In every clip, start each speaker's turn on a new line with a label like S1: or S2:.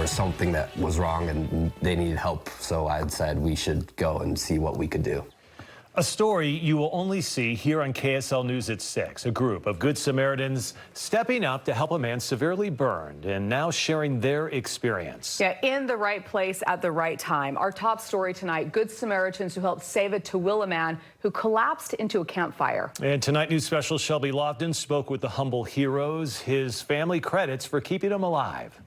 S1: was something that was wrong and they needed help. So I said we should go and see what we could do.
S2: A story you will only see here on KSL News at 6. A group of Good Samaritans stepping up to help a man severely burned and now sharing their experience.
S3: Yeah, in the right place at the right time. Our top story tonight, Good Samaritans who helped save a Tooele man who collapsed into a campfire.
S2: And tonight, news special Shelby Lofton spoke with the humble heroes. His family credits for keeping him alive.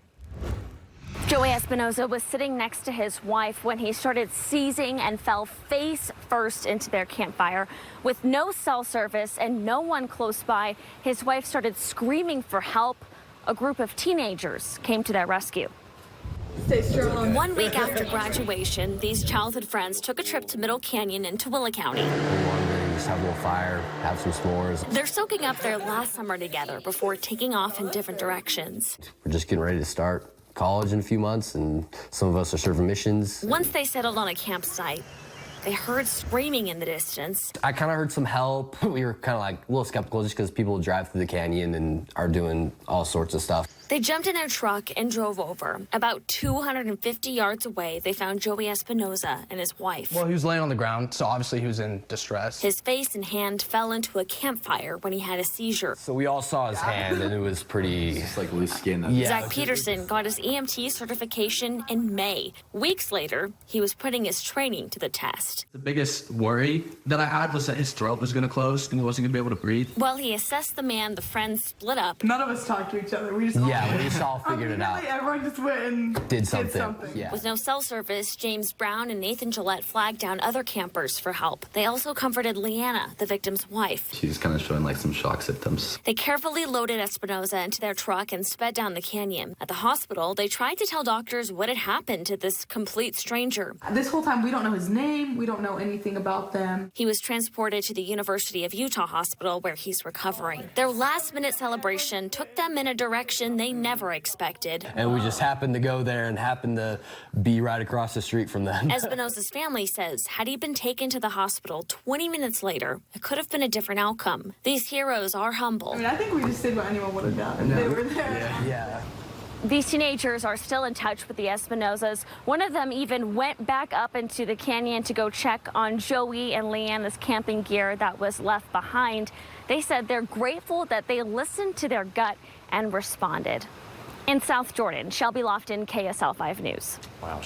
S4: Joey Espinoza was sitting next to his wife when he started seizing and fell face first into their campfire. With no cell service and no one close by, his wife started screaming for help. A group of teenagers came to their rescue.
S5: Stay strong.
S4: 1 week after graduation, these childhood friends took a trip to Middle Canyon in Tooele County.
S1: Just have a little fire, have some s'mores.
S4: They're soaking up their last summer together before taking off in different directions.
S1: We're just getting ready to start college in a few months, and some of us are serving missions.
S4: Once they settled on a campsite, they heard screaming in the distance.
S1: I kind of heard some help. We were kind of like a little skeptical just because people drive through the canyon and are doing all sorts of stuff.
S4: They jumped in their truck and drove over. About 250 yards away, they found Joey Espinoza and his wife.
S6: Well, he was laying on the ground, so obviously he was in distress.
S4: His face and hand fell into a campfire when he had a seizure.
S1: So we all saw his hand, and it was pretty...
S7: It's like loose skin.
S1: Yeah.
S4: Zach Peterson got his EMT certification in May. Weeks later, he was putting his training to the test.
S6: The biggest worry that I had was that his throat was going to close and he wasn't going to be able to breathe.
S4: While he assessed the man, the friends split up.
S5: None of us talked to each other. We just
S1: Yeah, we just all figured it out.
S5: Everyone just went and
S1: Did something. Yeah.
S4: With no cell service, James Brown and Nathan Gillette flagged down other campers for help. They also comforted Leanna, the victim's wife.
S7: She's kind of showing like some shock symptoms.
S4: They carefully loaded Espinoza into their truck and sped down the canyon. At the hospital, they tried to tell doctors what had happened to this complete stranger.
S5: This whole time we don't know his name. We don't know anything about them.
S4: He was transported to the University of Utah hospital where he's recovering. Their last-minute celebration took them in a direction they never expected.
S1: And we just happened to go there and happened to be right across the street from them.
S4: Espinoza's family says had he been taken to the hospital 20 minutes later, it could have been a different outcome. These heroes are humble.
S5: I mean, I think we just did what anyone would have done if they were there.
S1: Yeah.
S4: These teenagers are still in touch with the Espinosas. One of them even went back up into the canyon to go check on Joey and Leanna's camping gear that was left behind. They said they're grateful that they listened to their gut and responded. In South Jordan, Shelby Lofton, KSL 5 News.
S2: Wow.